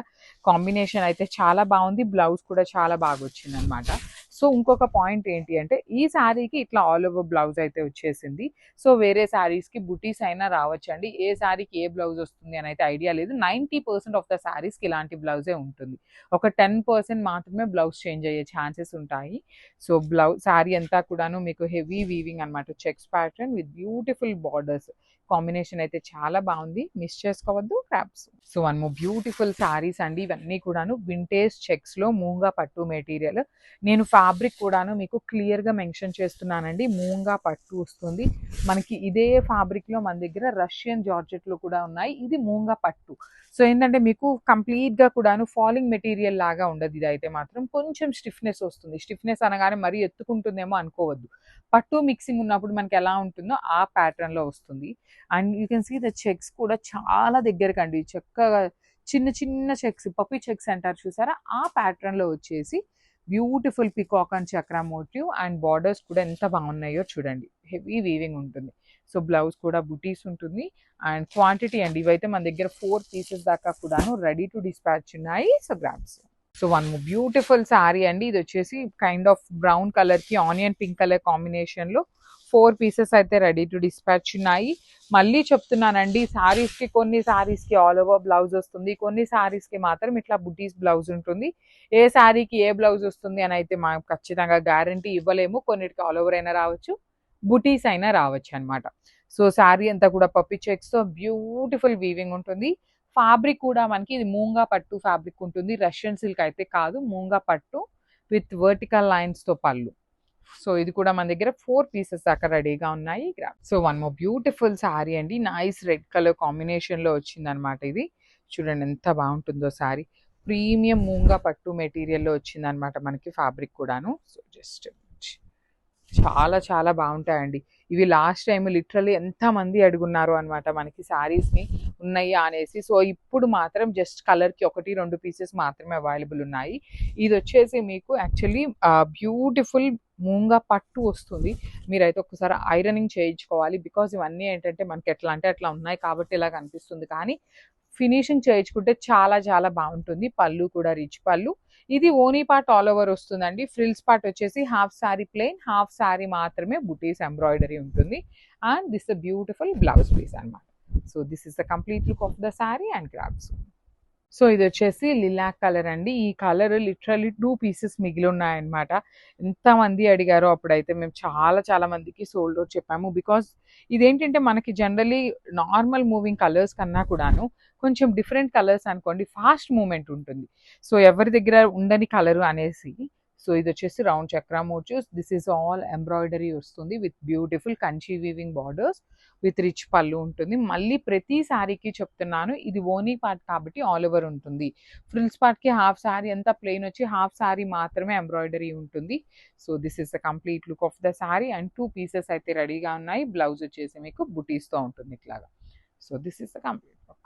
కాంబినేషన్ అయితే చాలా బాగుంది. బ్లౌజ్ కూడా చాలా బాగా వచ్చింది అనమాట. సో ఇంకొక పాయింట్ ఏంటి అంటే ఈ శారీకి ఇట్లా ఆల్ ఓవర్ బ్లౌజ్ అయితే వచ్చేసింది. సో వేరే శారీస్కి బుటీస్ అయినా రావచ్చండి. ఏ శారీకి ఏ బ్లౌజ్ వస్తుంది అని అయితే ఐడియా లేదు. 90% ఆఫ్ ద శారీస్కి ఇలాంటి బ్లౌజే ఉంటుంది. ఒక 10% మాత్రమే బ్లౌజ్ చేంజ్ అయ్యే ఛాన్సెస్ ఉంటాయి. సో శారీ అంతా కూడాను మీకు హెవీ వీవింగ్ అనమాట. Checks pattern with beautiful borders. Combination అయితే చాలా బాగుంది. మిస్ చేసుకోవద్దు crops. So one more beautiful saris అండి. ఇవన్నీ కూడాను వింటేజ్ చెక్స్ లో మూంగా పట్టు మెటీరియల్. నేను ఫ్యాబ్రిక్ కూడాను మీకు క్లియర్ గా మెన్షన్ చేస్తున్నానండి. మూంగా పట్టు వస్తుంది మనకి. ఇదే ఫ్యాబ్రిక్ లో మన దగ్గర రష్యన్ జార్జెట్లు కూడా ఉన్నాయి. ఇది మూంగా పట్టు. సో ఏంటంటే మీకు కంప్లీట్ గా కూడాను ఫాలింగ్ మెటీరియల్ లాగా ఉండదు. ఇది అయితే మాత్రం కొంచెం స్టిఫ్నెస్ వస్తుంది. స్టిఫ్నెస్ అనగానే మరీ ఎత్తుకుంటుందేమో అనుకోవద్దు. పట్టు మిక్సింగ్ ఉన్నప్పుడు మనకి ఎలా ఉంటుందో ఆ ప్యాటర్న్ లో వస్తుంది. And you can see the checks కూడా చాలా దగ్గరకండి. చక్కగా చిన్న చిన్న చెక్స్, పప్పి చెక్స్ అంటారు చూసారా, ఆ ప్యాటర్న్ లో వచ్చేసి beautiful peacock and chakra motif. And borders కూడా ఎంత బాగున్నాయో చూడండి. హెవీ వీవింగ్ ఉంటుంది. సో బ్లౌజ్ కూడా బుటీస్ ఉంటుంది. అండ్ క్వాంటిటీ అండి, ఇవైతే మన దగ్గర 4 పీసెస్ దాకా కూడాను రెడీ టు డిస్పాచ్ ఉన్నాయి. So grams. So one beautiful sari అండి. ఇది వచ్చేసి కైండ్ ఆఫ్ బ్రౌన్ కలర్ కి ఆనియన్ పింక్ కలర్ కాంబినేషన్ లో 4 పీసెస్ అయితే రెడీ టు డిస్పాచ్ ఉన్నాయి. మళ్ళీ చెప్తున్నానండి, శారీస్కి కొన్ని శారీస్కి ఆల్ ఓవర్ బ్లౌజ్ వస్తుంది, కొన్ని శారీస్కి మాత్రం ఇట్లా బుటీస్ బ్లౌజ్ ఉంటుంది. ఏ శారీకి ఏ బ్లౌజ్ వస్తుంది అని అయితే మనం ఖచ్చితంగా గ్యారంటీ ఇవ్వలేము. కొన్నిటికి ఆల్ ఓవర్ అయినా రావచ్చు, బుటీస్ అయినా రావచ్చు అనమాట. సో శారీ అంతా కూడా పప్పి చెక్స్ తో బ్యూటిఫుల్ వీవింగ్ ఉంటుంది. ఫ్యాబ్రిక్ కూడా మనకి ఇది మూంగా పట్టు ఫ్యాబ్రిక్ ఉంటుంది. రష్యన్ సిల్క్ అయితే కాదు, మూంగా పట్టు విత్ వర్టికల్ లైన్స్ తో పళ్ళు. సో ఇది కూడా మన దగ్గర 4 పీసెస్ దాకా రెడీగా ఉన్నాయి. So one more beautiful sari అండి. నైస్ రెడ్ కలర్ కాంబినేషన్ లో వచ్చింది అనమాట. ఇది చూడండి ఎంత బాగుంటుందో శారీ. ప్రీమియం మూంగా పట్టు మెటీరియల్లో వచ్చింది అనమాట మనకి ఫ్యాబ్రిక్ కూడాను. సో జస్ట్ చాలా చాలా బాగుంటాయండి ఇవి. లాస్ట్ టైం లిటరల్లీ ఎంతమంది అడుగున్నారు అనమాట మనకి శారీస్ని ఉన్నాయా అనేసి. సో ఇప్పుడు మాత్రం జస్ట్ కలర్కి 1-2 పీసెస్ మాత్రమే అవైలబుల్ ఉన్నాయి. ఇది వచ్చేసి మీకు యాక్చువల్లీ బ్యూటిఫుల్ మూంగా పట్టు వస్తుంది. మీరైతే ఒకసారి ఐరనింగ్ చేయించుకోవాలి. బికాజ్ ఇవన్నీ ఏంటంటే మనకి ఎట్లా అంటే అట్లా ఉన్నాయి కాబట్టి ఇలా కనిపిస్తుంది. కానీ ఫినిషింగ్ చేయించుకుంటే చాలా చాలా బాగుంటుంది. పళ్ళు కూడా రిచ్ పళ్ళు. ఇది ఓనీ పార్ట్ ఆల్ ఓవర్ వస్తుందండి. ఫ్రిల్స్ పార్ట్ వచ్చేసి half sari plain, half sari మాత్రమే బుటీస్ ఎంబ్రాయిడరీ ఉంటుంది. And this the beautiful blouse piece అనమాట. So this is the complete look of the sari and grabs. So ఇది వచ్చేసి లిలాక్ కలర్ అండి. ఈ కలర్ లిటరల్లీ 2 పీసెస్ మిగిలి ఉన్నాయన్నమాట. ఎంతమంది అడిగారో అప్పుడైతే మేము చాలా చాలా మందికి సోల్డ్ అవుట్ చెప్పాము. బికాజ్ ఇదేంటంటే మనకి జనరలీ నార్మల్ మూవింగ్ కలర్స్ కన్నా కూడాను కొంచెం డిఫరెంట్ కలర్స్ అనుకోండి ఫాస్ట్ మూమెంట్ ఉంటుంది. సో ఎవరి దగ్గర ఉండని కలరు అనేసి. సో ఇది వచ్చేసి round chakra motives. This is all embroidery వస్తుంది with beautiful Kanchi weaving borders with rich pallu ఉంటుంది. మళ్ళీ ప్రతి శారీకి చెప్తున్నాను, ఇది ఓనీ పార్ట్ కాబట్టి ఆల్ ఓవర్ ఉంటుంది. ఫ్రిల్స్ పార్ట్కి హాఫ్ శారీ అంతా ప్లెయిన్ వచ్చి హాఫ్ శారీ మాత్రమే ఎంబ్రాయిడరీ ఉంటుంది. So this is the complete look of the sari. And 2 pieces అయితే రెడీగా ఉన్నాయి. బ్లౌజ్ వచ్చేసి మీకు బుటీస్తో ఉంటుంది ఇట్లాగా. So this is the complete look.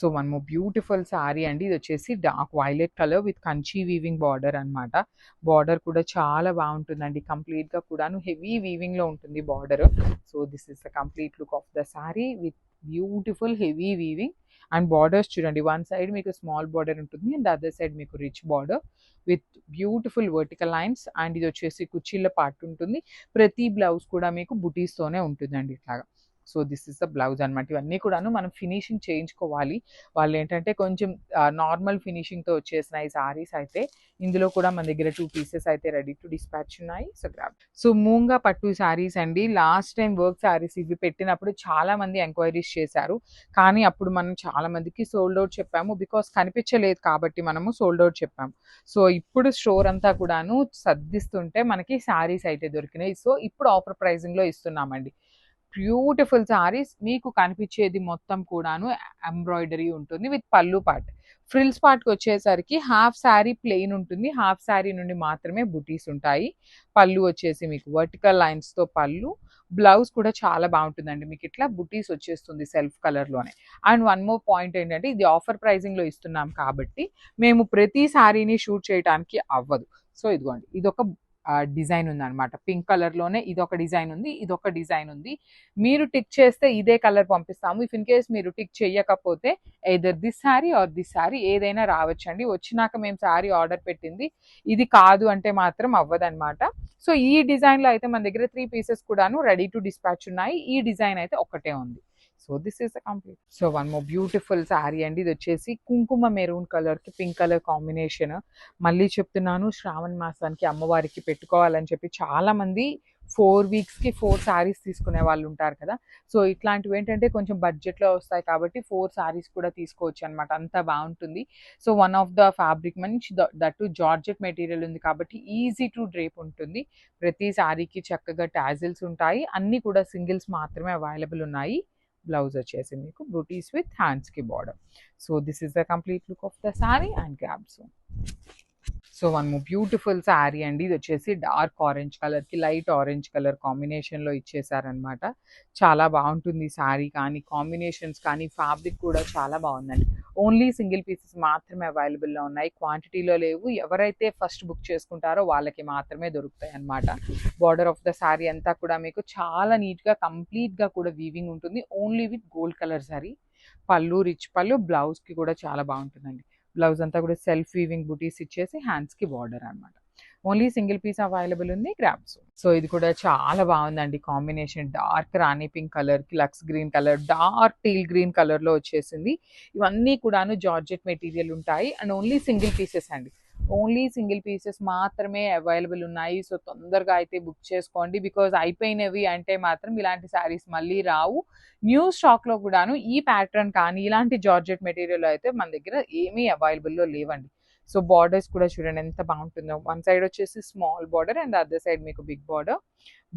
So one more beautiful sari అండి. ఇది వచ్చేసి dark violet colour with Kanchi weaving border అనమాట. బార్డర్ కూడా చాలా బాగుంటుందండి. కంప్లీట్గా కూడాను హెవీ వీవింగ్లో ఉంటుంది border. So this is the complete look of the sari with beautiful heavy weaving. And borders చూడండి, వన్ సైడ్ మీకు స్మాల్ బార్డర్ ఉంటుంది అండ్ అదర్ సైడ్ మీకు rich border with beautiful vertical lines. And ఇది వచ్చేసి కుచ్చిళ్ళ పార్ట్ ఉంటుంది. ప్రతి blouse కూడా మీకు బుటీస్తోనే ఉంటుందండి ఇట్లాగా. So this is the blouse అనమాట. ఇవన్నీ కూడాను మనం ఫినిషింగ్ చేయించుకోవాలి. వాళ్ళు ఏంటంటే కొంచెం నార్మల్ ఫినిషింగ్తో వచ్చేసిన ఈ సారీస్ అయితే ఇందులో కూడా మన దగ్గర 2 పీసెస్ అయితే రెడీ టు డిస్పాచ్ ఉన్నాయి. So grab. సో మూంగా పట్టు శారీస్ అండి. లాస్ట్ టైం వర్క్ శారీస్ ఇవి పెట్టినప్పుడు చాలా మంది ఎంక్వైరీస్ చేశారు. కానీ అప్పుడు మనం చాలా మందికి సోల్డ్ అవుట్ చెప్పాము. బికాస్ కనిపించలేదు కాబట్టి మనము సోల్డ్ అవుట్ చెప్పాము. సో ఇప్పుడు స్టోర్ అంతా కూడాను సర్దిస్తుంటే మనకి శారీస్ అయితే దొరికినాయి. సో ఇప్పుడు ఆఫర్ ప్రైజింగ్లో ఇస్తున్నామండి. బ్యూటిఫుల్ సారీస్. మీకు కనిపించేది మొత్తం కూడాను ఎంబ్రాయిడరీ ఉంటుంది విత్ పళ్ళు పార్ట్. ఫ్రిల్స్ పార్ట్కి వచ్చేసరికి హాఫ్ శారీ ప్లెయిన్ ఉంటుంది. హాఫ్ శారీ నుండి మాత్రమే బుటీస్ ఉంటాయి. పళ్ళు వచ్చేసి మీకు వర్టికల్ లైన్స్తో పళ్ళు, బ్లౌజ్ కూడా చాలా బాగుంటుందండి, మీకు ఇట్లా బుటీస్ వచ్చేస్తుంది సెల్ఫ్ కలర్లోనే. అండ్ వన్ మోర్ పాయింట్ ఏంటంటే ఇది ఆఫర్ ప్రైజింగ్లో ఇస్తున్నాం కాబట్టి మేము ప్రతి శారీని షూట్ చేయడానికి అవ్వదు. సో ఇదిగోండి, ఇదొక డిజైన్ ఉందన్నమాట, పింక్ కలర్లోనే ఇదొక డిజైన్ ఉంది, ఇదొక డిజైన్ ఉంది. మీరు టిక్ చేస్తే ఇదే కలర్ పంపిస్తాము. ఇఫ్ ఇన్ కేస్ మీరు టిక్ చేయకపోతే either this sari or this sari ఏదైనా రావచ్చండి. వచ్చినాక మేము శారీ ఆర్డర్ పెట్టింది ఇది కాదు అంటే మాత్రం అవ్వదన్నమాట. సో ఈ డిజైన్లో అయితే మన దగ్గర 3 పీసెస్ కూడాను రెడీ టు డిస్పాచ్ ఉన్నాయి. ఈ డిజైన్ అయితే ఒకటే ఉంది. So this is the complete. So one more beautiful sari అండి, ఇది వచ్చేసి కుంకుమ మెరూన్ కలర్కి పింక్ కలర్ కాంబినేషన్. మళ్ళీ చెప్తున్నాను, శ్రావణ మాసానికి అమ్మవారికి పెట్టుకోవాలని చెప్పి చాలామంది 4 వీక్స్కి 4 శారీస్ తీసుకునే వాళ్ళు ఉంటారు కదా. సో ఇట్లాంటివి ఏంటంటే కొంచెం బడ్జెట్లో వస్తాయి కాబట్టి 4 శారీస్ కూడా తీసుకోవచ్చు అనమాట, అంత బాగుంటుంది. So one of the fabric మంచి దట్టు జార్జెట్ మెటీరియల్ ఉంది కాబట్టి ఈజీ టు డ్రేప్ ఉంటుంది. ప్రతి శారీకి చక్కగా టాజిల్స్ ఉంటాయి, అన్నీ కూడా సింగిల్స్ మాత్రమే అవైలబుల్ ఉన్నాయి. బ్లౌజ్ వచ్చేసి మీకు బూటీస్ విత్ హ్యాండ్స్కి border. So this is the complete look of the sari and grabs. So one more beautiful sari అండి, ఇది వచ్చేసి డార్క్ ఆరెంజ్ కలర్కి లైట్ ఆరెంజ్ కలర్ కాంబినేషన్లో ఇచ్చేసారనమాట. చాలా బాగుంటుంది శారీ కానీ కాంబినేషన్స్ కానీ ఫ్యాబ్రిక్ కూడా చాలా బాగుందండి. ఓన్లీ సింగిల్ పీసెస్ మాత్రమే అవైలబుల్లో ఉన్నాయి, క్వాంటిటీలో లేవు. ఎవరైతే ఫస్ట్ బుక్ చేసుకుంటారో వాళ్ళకి మాత్రమే దొరుకుతాయి అన్నమాట. బార్డర్ ఆఫ్ ద శారీ అంతా కూడా మీకు చాలా నీట్గా కంప్లీట్గా కూడా వీవింగ్ ఉంటుంది, only with gold colour sari. పళ్ళు రిచ్ పళ్ళు, బ్లౌజ్కి కూడా చాలా బాగుంటుందండి. బ్లౌజ్ అంతా కూడా సెల్ఫ్ వీవింగ్ బుటీస్ ఇచ్చేసి హ్యాండ్స్కి బార్డర్ అనమాట. ఓన్లీ సింగిల్ పీస్ అవైలబుల్ ఉంది, గ్రాబ్స్. సో ఇది కూడా చాలా బాగుందండి కాంబినేషన్, డార్క్ రాణి పింక్ కలర్కి lux green colour, dark teal green కలర్లో వచ్చేసింది. ఇవన్నీ కూడాను జార్జెట్ మెటీరియల్ ఉంటాయి అండ్ ఓన్లీ సింగిల్ పీసెస్ అండి, ఓన్లీ సింగిల్ పీసెస్ మాత్రమే అవైలబుల్ ఉన్నాయి. సో తొందరగా అయితే బుక్ చేసుకోండి, బికాజ్ అయిపోయినవి అంటే మాత్రం ఇలాంటి శారీస్ మళ్ళీ రావు. న్యూ స్టాక్లో కూడాను ఈ ప్యాటర్న్ కానీ ఇలాంటి జార్జెట్ మెటీరియల్ అయితే మన దగ్గర ఏమీ అవైలబుల్లో లేవండి. సో బార్డర్స్ కూడా చూడండి ఎంత బాగుంటుందో, వన్ సైడ్ వచ్చేసి small border and other side మీకు బిగ్ బార్డర్.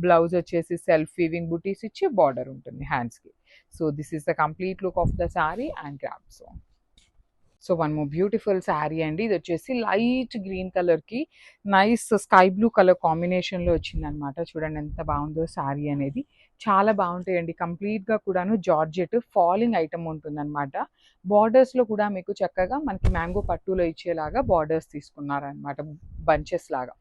బ్లౌజ్ వచ్చేసి సెల్ఫ్ వీవింగ్ బుటీస్ ఇచ్చి బార్డర్ ఉంటుంది హ్యాండ్స్కి. So this is the complete look of the sari and grabs. So one more beautiful sari అండి, ఇది వచ్చేసి లైట్ గ్రీన్ కలర్కి నైస్ స్కై బ్లూ కలర్ కాంబినేషన్లో వచ్చిందనమాట. చూడండి ఎంత బాగుందో శారీ అనేది, చాలా బాగుంటాయండి. కంప్లీట్గా కూడాను జార్జెట్ ఫాలింగ్ ఐటమ్ ఉంటుందన్నమాట. బార్డర్స్లో కూడా మీకు చక్కగా మనకి మ్యాంగో పట్టులో ఇచ్చేలాగా బార్డర్స్ తీసుకున్నారనమాట, బంచెస్ లాగా.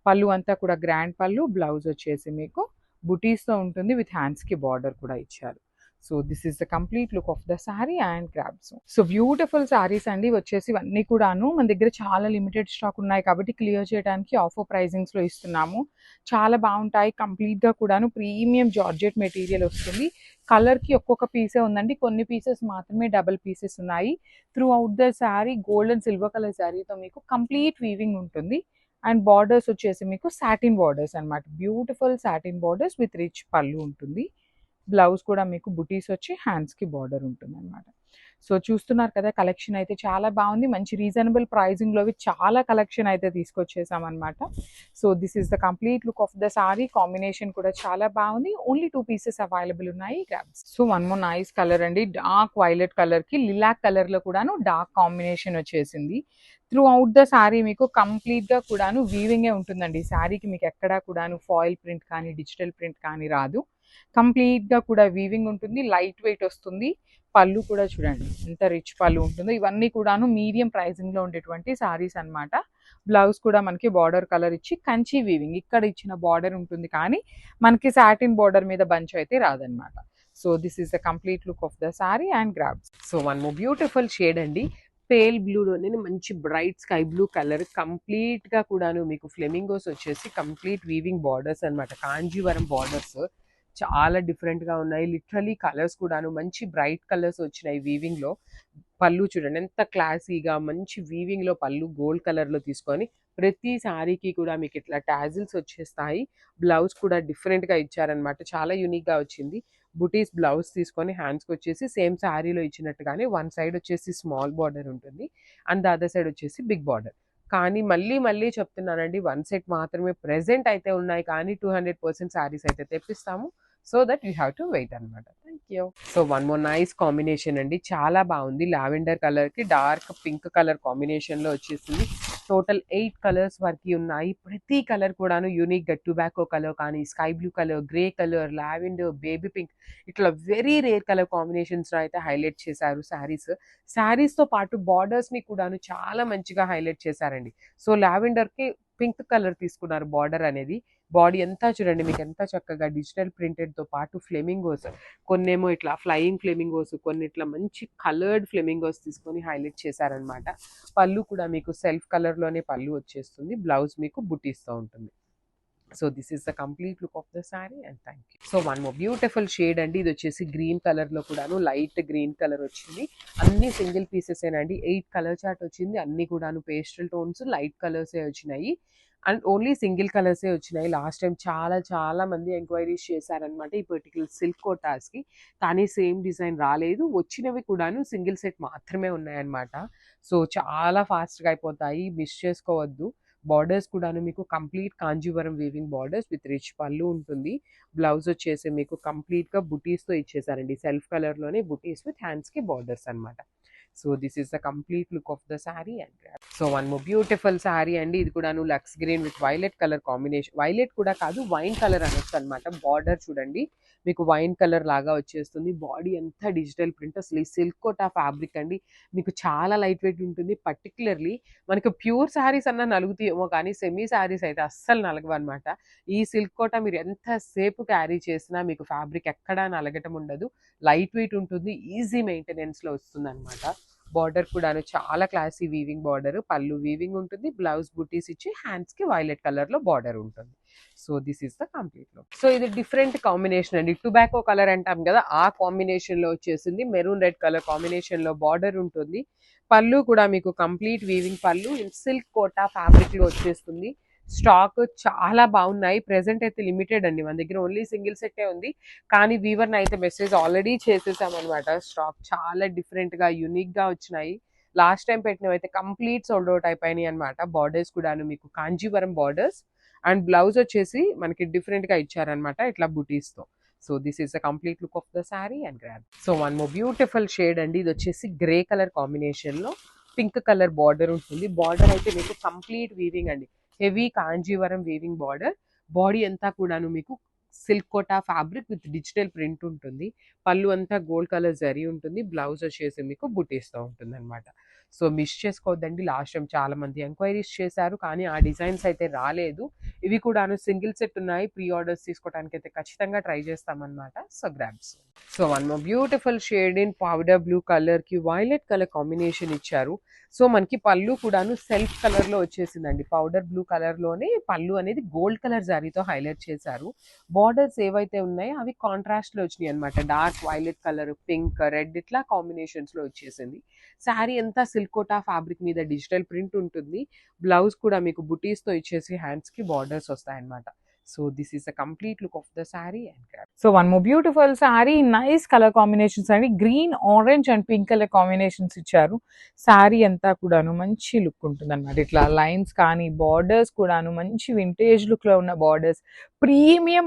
పళ్ళు అంతా కూడా గ్రాండ్ పళ్ళు, బ్లౌజ్ వచ్చేసి మీకు బుటీస్తో ఉంటుంది విత్ హ్యాండ్స్కి బార్డర్ కూడా ఇచ్చారు. So this is the complete look of the sari and grabs. So beautiful saris అండి వచ్చేసి ఇవన్నీ కూడాను మన దగ్గర చాలా లిమిటెడ్ స్టాక్ ఉన్నాయి కాబట్టి క్లియర్ చేయడానికి ఆఫర్ ప్రైజింగ్స్లో ఇస్తున్నాము. చాలా బాగుంటాయి, కంప్లీట్గా కూడాను ప్రీమియం జార్జెట్ మెటీరియల్ వస్తుంది. కలర్కి ఒక్కొక్క పీసే ఉందండి, కొన్ని పీసెస్ మాత్రమే డబుల్ పీసెస్ ఉన్నాయి. Throughout the sari gold and silver colour శారీతో మీకు కంప్లీట్ వీవింగ్ ఉంటుంది. అండ్ బార్డర్స్ వచ్చేసి మీకు సాటిన్ బార్డర్స్ అనమాట, beautiful satin borders with rich pallu ఉంటుంది. బ్లౌజ్ కూడా మీకు బుటీస్ వచ్చి హ్యాండ్స్కి బార్డర్ ఉంటుంది అనమాట. సో చూస్తున్నారు కదా, కలెక్షన్ అయితే చాలా బాగుంది, మంచి రీజనబుల్ ప్రైజింగ్లో చాలా కలెక్షన్ అయితే తీసుకొచ్చేసామన్నమాట. So this is the complete look of the sari. Combination కూడా చాలా బాగుంది, ఓన్లీ 2 పీసెస్ అవైలబుల్ ఉన్నాయి, grabs. So one more nice colour అండి, డార్క్ వైలెట్ కలర్కి లిలాక్ కలర్లో కూడాను డార్క్ కాంబినేషన్ వచ్చేసింది. త్రూ అవుట్ ద శారీ మీకు కంప్లీట్గా కూడాను వీవింగే ఉంటుందండి. శారీకి మీకు ఎక్కడా కూడాను ఫాయిల్ ప్రింట్ కానీ డిజిటల్ ప్రింట్ కానీ రాదు, కంప్లీట్గా కూడా వీవింగ్ ఉంటుంది, లైట్ వెయిట్ వస్తుంది. పళ్ళు కూడా చూడండి ఎంత రిచ్ పళ్ళు ఉంటుందో. ఇవన్నీ కూడాను మీడియం ప్రైజింగ్లో ఉండేటువంటి శారీస్ అనమాట. బ్లౌజ్ కూడా మనకి బార్డర్ కలర్ ఇచ్చి కంచి వీవింగ్, ఇక్కడ ఇచ్చిన బార్డర్ ఉంటుంది కానీ మనకి సాటిన్ బార్డర్ మీద బంచ్ అయితే రాదనమాట. So this is the complete look of the sari and grabs. So one more beautiful shade అండి, పేల్ బ్లూలోనే మంచి బ్రైట్ స్కై బ్లూ కలర్, కంప్లీట్గా కూడాను మీకు ఫ్లెమింగోస్ వచ్చేసి కంప్లీట్ వీవింగ్ బార్డర్స్ అనమాట, కాంజీవరం బార్డర్స్ చాలా డిఫరెంట్గా ఉన్నాయి. లిటరలీ కలర్స్ కూడాను మంచి బ్రైట్ కలర్స్ వచ్చినాయి వీవింగ్లో. పళ్ళు చూడండి ఎంత క్లాసీగా మంచి వీవింగ్లో పళ్ళు గోల్డ్ కలర్లో తీసుకొని ప్రతి శారీకి కూడా మీకు ఇట్లా టాజిల్స్ వచ్చేస్తాయి. బ్లౌజ్ కూడా డిఫరెంట్గా ఇచ్చారనమాట, చాలా యూనిక్గా వచ్చింది. బుటీస్ బ్లౌజ్ తీసుకొని హ్యాండ్స్కి వచ్చేసి సేమ్ శారీలో ఇచ్చినట్టుగానే వన్ సైడ్ వచ్చేసి స్మాల్ బార్డర్ ఉంటుంది అండ్ ద అదర్ సైడ్ వచ్చేసి బిగ్ బార్డర్. కానీ మళ్ళీ చెప్తున్నానండి, 1 సెట్ మాత్రమే ప్రెజెంట్ అయితే ఉన్నాయి కానీ 200% శారీస్ అయితే తెప్పిస్తాము. So that you have to wait అనమాట. Thank you. So one more nice combination అండి, చాలా బాగుంది. లావెండర్ కలర్కి డార్క్ పింక్ కలర్ కాంబినేషన్లో వచ్చేసింది. టోటల్ 8 కలర్స్ వరకు ఉన్నాయి. ప్రతి కలర్ కూడాను యూనిక్‌గా టొబాకో కలర్ కానీ, sky blue colour, grey colour, lavender, baby pink ఇట్లా వెరీ రేర్ కలర్ కాంబినేషన్స్‌లో అయితే హైలైట్ చేశారు శారీస్. శారీస్‌తో పాటు బార్డర్స్‌ని కూడాను చాలా మంచిగా హైలైట్ చేశారండి. సో, లావెండర్‌కి పింక్ కలర్ తీసుకున్నారు బార్డర్ అనేది. బాడీ అంతా చూడండి మీకు ఎంత చక్కగా డిజిటల్ ప్రింటెడ్‌తో పాటు ఫ్లెమింగోస్, కొన్నేమో ఇట్లా ఫ్లయింగ్ ఫ్లెమింగోస్, కొన్ని ఇట్లా మంచి కలర్డ్ ఫ్లెమింగోస్ తీసుకొని హైలైట్ చేశారనమాట. పళ్ళు కూడా మీకు సెల్ఫ్ కలర్‌లోనే పళ్ళు వచ్చేస్తుంది. బ్లౌజ్ మీకు బుటీస్‌తో ఉంటుంది. So this is the complete look of the sari and thank you. So one more beautiful shade అండి. ఇది వచ్చేసి గ్రీన్ కలర్లో కూడాను లైట్ గ్రీన్ కలర్ వచ్చింది. అన్ని సింగిల్ పీసెస్ ఏనండి. 8 కలర్ చార్ట్ వచ్చింది. అన్ని కూడాను పేస్టల్ టోన్స్ లైట్ కలర్సే వచ్చినాయి. అండ్ ఓన్లీ సింగిల్ కలర్సే వచ్చినాయి. లాస్ట్ టైం చాలా మంది ఎంక్వైరీస్ చేశారనమాట ఈ పర్టికులర్ సిల్క్ కోటాస్కి. కానీ సేమ్ డిజైన్ రాలేదు. వచ్చినవి కూడాను సింగిల్ సెట్ మాత్రమే ఉన్నాయన్నమాట. సో చాలా ఫాస్ట్గా అయిపోతాయి, మిస్ చేసుకోవద్దు. బార్డర్స్ కూడాను మీకు complete Kanjeevaram weaving borders with rich pallu ఉంటుంది. బ్లౌజ్ వచ్చేసి మీకు కంప్లీట్గా బుటీస్తో ఇచ్చేసారండి. సెల్ఫ్ కలర్లోనే బుటీస్ విత్ హ్యాండ్స్కి బార్డర్స్ అనమాట. So this is the complete look of the sari and so one more beautiful sari అండి. ఇది కూడాను lux green with violet colour combination. Violet కూడా కాదు, వైన్ కలర్ అనొచ్చు అనమాట. బార్డర్ చూడండి మీకు వైన్ కలర్ లాగా వచ్చేస్తుంది. బాడీ అంతా డిజిటల్ ప్రింట్. అసలు ఈ సిల్క్ కోటా ఫ్యాబ్రిక్ అండి మీకు చాలా లైట్ వెయిట్ ఉంటుంది. పర్టికులర్లీ మనకు ప్యూర్ శారీస్ అన్న నలుగుతాయేమో కానీ సెమీ శారీస్ అయితే అస్సలు నలగవు అనమాట. ఈ సిల్క్ కోటా మీరు ఎంతసేపు క్యారీ చేసినా మీకు ఫ్యాబ్రిక్ ఎక్కడా నలగటం ఉండదు. లైట్ వెయిట్ ఉంటుంది, ఈజీ మెయింటెనెన్స్లో వస్తుంది అనమాట. బార్డర్ కూడాను చాలా క్లాసీ వీవింగ్ బార్డర్. పళ్ళు వీవింగ్ ఉంటుంది. బ్లౌజ్ బుటీస్ ఇచ్చి హ్యాండ్స్కి వైలెట్ కలర్లో బార్డర్ ఉంటుంది. So this is the complete look. So ఇది డిఫరెంట్ కాంబినేషన్ అండి. టొబాకో కలర్ అంటాం కదా, ఆ కాంబినేషన్లో వచ్చేసింది. మెరూన్ రెడ్ కలర్ కాంబినేషన్లో బార్డర్ ఉంటుంది. పళ్ళు కూడా మీకు కంప్లీట్ వీవింగ్ పళ్ళు సిల్క్ కోటా ఫ్యాబ్రిక్లో వచ్చేస్తుంది. స్టాక్ చాలా బాగున్నాయి. ప్రెసెంట్ అయితే లిమిటెడ్ అండి, మన దగ్గర ఓన్లీ సింగిల్ సెట్టే ఉంది. కానీ వీవర్ని అయితే మెసేజ్ ఆల్రెడీ చేసేసామన్నమాట. స్టాక్ చాలా డిఫరెంట్గా యూనిక్గా వచ్చినాయి. లాస్ట్ టైం పెట్టినవి అయితే కంప్లీట్ సోల్డ్ అవుట్ అయిపోయినాయి అనమాట. బార్డర్స్ కూడాను మీకు కాంజీవరం బార్డర్స్ అండ్ బ్లౌజ్ వచ్చేసి మనకి డిఫరెంట్గా ఇచ్చారనమాట ఇట్లా బుటీస్తో. So this is the complete look of the sari and grab. So one more beautiful shade అండి. ఇది వచ్చేసి గ్రే కలర్ కాంబినేషన్లో పింక్ కలర్ బార్డర్ ఉంటుంది. బార్డర్ అయితే మీకు కంప్లీట్ వీవింగ్ అండి. Heavy Kanjeevaram weaving border. Body అంతా కూడాను మీకు silk Kota fabric with digital print ఉంటుంది. పళ్ళు అంతా గోల్డ్ కలర్ జరీ ఉంటుంది. బ్లౌజ్ వచ్చేసి మీకు బుటీస్తో ఉంటుంది అనమాట. సో మిస్ చేసుకోవద్దండి. లాస్ట్ టైం చాలా మంది ఎంక్వైరీస్ చేశారు కానీ ఆ డిజైన్స్ అయితే రాలేదు. ఇవి కూడాను సింగిల్ సెట్ ఉన్నాయి. ప్రీ ఆర్డర్స్ తీసుకోవడానికి అయితే ఖచ్చితంగా ట్రై చేస్తామన్నమాట. So grabs. So one more beautiful shade in powder blue కలర్కి వైలెట్ కలర్ కాంబినేషన్ ఇచ్చారు. సో మనకి పళ్ళు కూడాను సెల్ఫ్ కలర్లో వచ్చేసిందండి. పౌడర్ బ్లూ కలర్లోనే పళ్ళు అనేది గోల్డ్ కలర్ జారీతో హైలైట్ చేశారు. బార్డర్స్ ఏవైతే ఉన్నాయో అవి కాంట్రాస్ట్లో వచ్చినాయి అనమాట. Dark violet colour, pink, red ఇట్లా కాంబినేషన్స్లో వచ్చేసింది. శారీ అంతా సిల్క్ కోటా ఫ్యాబ్రిక్ మీద డిజిటల్ ప్రింట్ ఉంటుంది. బ్లౌజ్ కూడా మీకు బుటీస్తో ఇచ్చేసి హ్యాండ్స్కి బార్డర్స్ వస్తాయన్నమాట. So this is the complete look of the sari and grab. So one more beautiful sari. Nice colour combinations అండి. Green, orange and pink colour combinations ఇచ్చారు. శారీ అంతా కూడాను మంచి లుక్ ఉంటుంది అనమాట. ఇట్లా లైన్స్ కానీ బార్డర్స్ కూడాను మంచి వింటేజ్ లుక్లో ఉన్న borders. Premium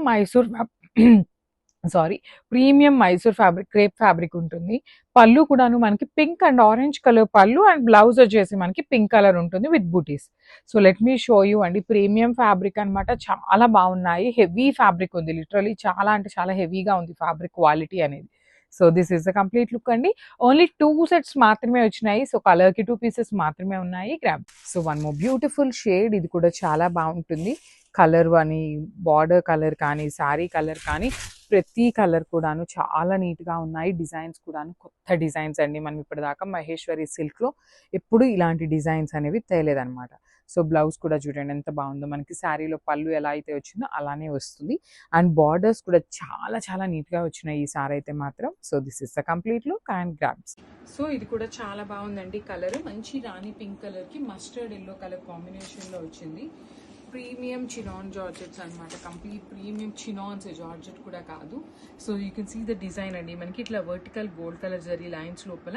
Mysore fabric, crepe fabric ఉంటుంది. పళ్ళు కూడాను మనకి పింక్ అండ్ ఆరెంజ్ కలర్ పళ్ళు అండ్ బ్లౌజ్ వచ్చేసి మనకి పింక్ కలర్ ఉంటుంది విత్ బూటీస్. So let me show you అండి. ప్రీమియం ఫ్యాబ్రిక్ అనమాట. చాలా బాగున్నాయి. హెవీ ఫ్యాబ్రిక్ ఉంది. లిటరలీ చాలా అంటే చాలా హెవీగా ఉంది ఫ్యాబ్రిక్ క్వాలిటీ అనేది. So this is the complete look అండి. ఓన్లీ 2 సెట్స్ మాత్రమే వచ్చినాయి. సో కలర్కి 2 పీసెస్ మాత్రమే ఉన్నాయి. Grab. So one more beautiful shade. ఇది కూడా చాలా బాగుంటుంది. కలర్ అని బార్డర్ కలర్ కానీ శారీ కలర్ కానీ ప్రతి కలర్ కూడాను చాలా నీట్గా ఉన్నాయి. డిజైన్స్ కూడాను కొత్త డిజైన్స్ అండి. మనం ఇప్పటిదాకా మహేశ్వరి సిల్క్లో ఎప్పుడు ఇలాంటి డిజైన్స్ అనేవి తేలేదన్నమాట. సో బ్లౌజ్ కూడా చూడండి ఎంత బాగుందో. మనకి శారీలో పళ్ళు ఎలా అయితే వచ్చిందో అలానే వస్తుంది. అండ్ బార్డర్స్ కూడా చాలా నీట్గా వచ్చినాయి ఈ సారీ అయితే మాత్రం. So this is the complete look and grabs. So ఇది కూడా చాలా బాగుందండి. కలర్ మంచి రాణి పింక్ కలర్కి మస్టర్డ్ ఎల్లో కలర్ కాంబినేషన్లో వచ్చింది. ప్రీమియం చినాన్ జార్జెట్స్ అనమాట. కంప్లీట్ ప్రీమియం చినాన్స్, జార్జెట్ కూడా కాదు. So you can see the design అండి. మనకి ఇట్లా vertical gold colour zari lines లోపల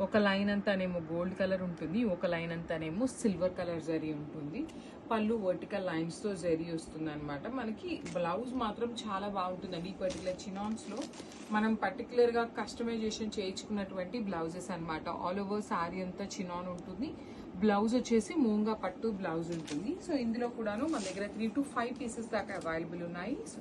ఒక లైన్ అంతానేమో గోల్డ్ కలర్ ఉంటుంది, ఒక లైన్ అంతానేమో సిల్వర్ కలర్ జరీ ఉంటుంది. పళ్ళు వర్టికల్ లైన్స్తో జరీ వస్తుంది అనమాట. మనకి బ్లౌజ్ మాత్రం చాలా బాగుంటుందండి. ఈ పర్టికులర్ చినాన్స్లో మనం పర్టికులర్గా కస్టమైజేషన్ చేయించుకున్నటువంటి బ్లౌజెస్ అనమాట. ఆల్ ఓవర్ శారీ అంతా చినాన్ ఉంటుంది. బ్లౌజ్ వచ్చేసి మూంగా పట్టు బ్లౌజ్ ఉంటుంది. సో ఇందులో కూడాను మన దగ్గర 3 to 5 పీసెస్ దాకా అవైలబుల్ ఉన్నాయి. సో